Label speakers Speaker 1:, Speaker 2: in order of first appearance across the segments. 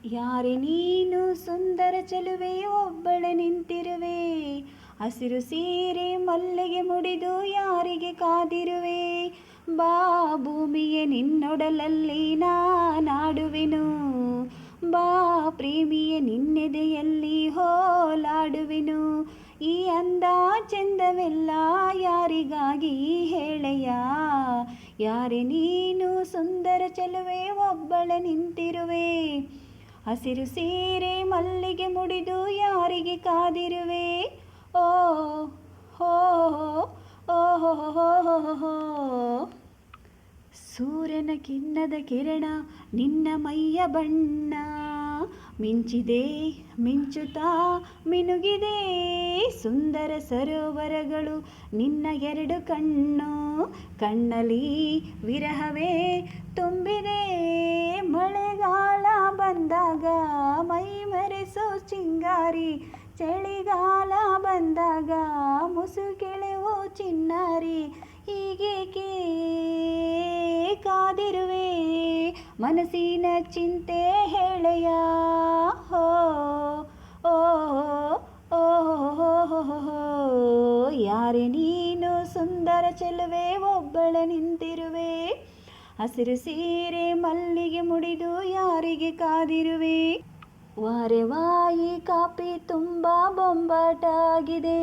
Speaker 1: ಯಾರೆ ನೀನು ಸುಂದರ ಚೆಲುವೆ ಒಬ್ಬಳೆ ನಿಂತಿರುವೆ, ಹಸಿರು ಸೀರೆ ಮಲ್ಲಿಗೆ ಮುಡಿದು ಯಾರಿಗೆ ಕಾದಿರುವೆ. ಬಾ ಭೂಮಿಯೇ ನಿನ್ನೊಡಲಲ್ಲಿ ನಾನಾಡುವೆನು, ಬಾ ಪ್ರೇಮಿಯೇ ನಿನ್ನೆದೆಯಲ್ಲಿ ಹೋಲಾಡುವೆನು. ಈ ಅಂದ ಚೆಂದವೆಲ್ಲ ಯಾರಿಗಾಗಿ ಹೇಳೆಯ, ಯಾರೆ ನೀನು ಸುಂದರ ಚೆಲುವೆ ಒಬ್ಬಳೆ ನಿಂತಿರುವೆ, ಹಸಿರು ಸೀರೆ ಮಲ್ಲಿಗೆ ಮುಡಿದು ಯಾರಿಗೆ ಕಾದಿರುವೆ. ಓ ಹೋ ಓಹೋ, ಸೂರ್ಯನ ಕಿನ್ನದ ಕಿರಣ ನಿನ್ನ ಮೈಯ ಬಣ್ಣ ಮಿಂಚಿದೆ, ಮಿಂಚುತ್ತಾ ಮಿನುಗಿದೆ. ಸುಂದರ ಸರೋವರಗಳು ನಿನ್ನ ಎರಡು ಕಣ್ಣು, ಕಣ್ಣಲ್ಲಿ ವಿರಹವೇ ತುಂಬಿದೆ. ಮಳೆಗಾಲ ಬಂದಾಗ ಮೈ ಮರೆಸೋ ಚಿಂಗಾರಿ, ಚಳಿಗಾಲ ಬಂದಾಗ ಮುಸುಕೆಳೆವೋ ಚಿನ್ನಾರಿ. ಹೀಗೇಕೆ ಕಾದಿರುವೆ ಮನಸ್ಸಿನ ಚಿಂತೆ ಹೇಳೆಯ. ಹೋ ಓ ಯಾರೆ ನೀನು ಸುಂದರ ಚೆಲುವೆ ಒಬ್ಬಳೆ ನಿಂತಿರುವೆ, ಹಸಿರು ಸೀರೆ ಮಲ್ಲಿಗೆ ಮುಡಿದು ಯಾರಿಗೆ ಕಾದಿರುವೆ. ವಾರೆವಾಯಿ ಕಾಪಿ ತುಂಬ ಬೊಂಬಾಟ ಆಗಿದೆ,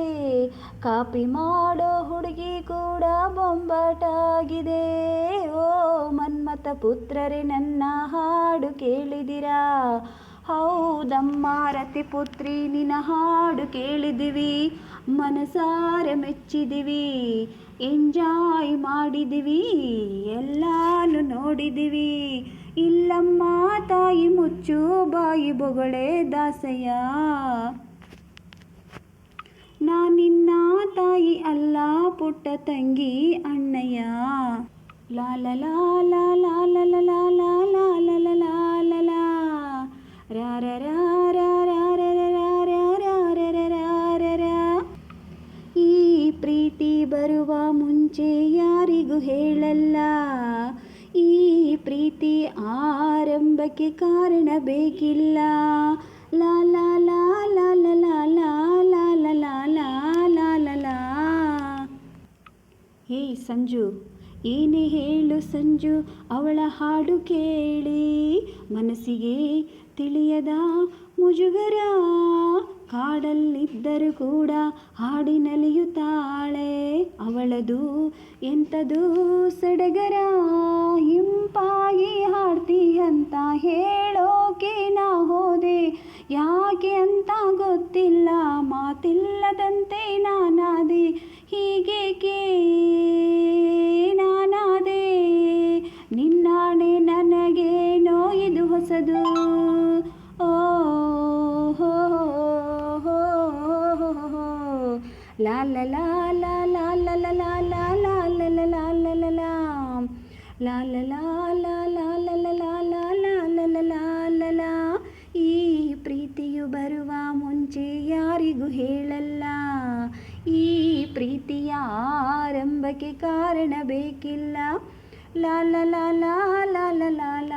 Speaker 1: ಕಾಪಿ ಮಾಡೋ ಹುಡುಗಿ ಕೂಡ ಬೊಂಬಾಟ ಆಗಿದೆ. ಓ ಮನ್ಮಥ ಪುತ್ರರೇ ನನ್ನ ಹಾಡು ಕೇಳಿದಿರಾ, ಹೌದಮ್ಮ ರತಿಪುತ್ರಿ ನಿನ್ನ ಹಾಡು ಕೇಳಿದಿವಿ. ಮನಸಾರೆ ಮೆಚ್ಚಿದಿವಿ, ಎಂಜಾಯ್ ಮಾಡಿದಿವಿ, ಎಲ್ಲಾನು ನೋಡಿದಿವಿ. ಇಲ್ಲಮ್ಮ ತಾಯಿ ಮುಚ್ಚು ಬಾಯಿ ಬೊಗಳೆ ದಾಸಯ್ಯ, ನಾನಿನ್ನ ತಾಯಿ ಅಲ್ಲ ಪುಟ್ಟ ತಂಗಿ ಅಣ್ಣಯ್ಯ. ಲಾಲ ಲಾಲ ಲಾಲ ಲಾಲ ಲಾಲ ಲಾಲ ರಾರ ರಾರ ಈ ಪ್ರೀತಿ ಬರುವ ಮುಂಚೆ ಯಾರಿಗೂ ಹೇಳಲ್ಲ, ಈ ಪ್ರೀತಿ ಆರಂಭಕ್ಕೆ ಕಾರಣ ಬೇಕಿಲ್ಲ. ಲಾಲ ಲಾಲ ಲಾಲ ಲಾಲ ಲಾಲ. ಹೇ ಸಂಜು, ಏನೇ ಹೇಳು ಸಂಜು, ಅವಳ ಹಾಡು ಕೇಳಿ ಮನಸ್ಸಿಗೆ ತಿಳಿಯದ ಮುಜುಗರ. ಕಾಡಲ್ಲಿದ್ದರೂ ಕೂಡ ಹಾಡಿನಲಿಯುತ್ತಾಳೆ, ಅವಳದು ಎಂಥದು ಸಡಗರ. ಇಂಪಾಗಿ ಹಾಡ್ತೀಯಂತ ಹೇಳೋಕೆ ನಾ ಹೋದೆ, ಯಾಕೆ ಅಂತ ಗೊತ್ತಿಲ್ಲ, ಮಾತಿಲ್ಲದಂತೆ ನಾನಾದೆ. ಹೀಗೇಕೆ ನಾನಾದೆ, ನಿನ್ನಾಣೆ ನನಗೇನೋ ಇದು ಹೊಸದು. ಓ ಹೋ ಲಾಲ ಲಾಲ ಲಾಲ ಲಾಲ ಲಾಲ ಲಾಲ ಲಾಲ ಲಾಲ. ಈ ಪ್ರೀತಿಯು ಬರುವ ಮುಂಚೆ ಯಾರಿಗೂ ಹೇಳಲ್ಲ, ಈ ಪ್ರೀತಿಯ ಆರಂಭಕ್ಕೆ ಕಾರಣ ಬೇಕಿಲ್ಲ. ಲಾಲ ಲಾಲ ಲಾಲ ಲಾಲ.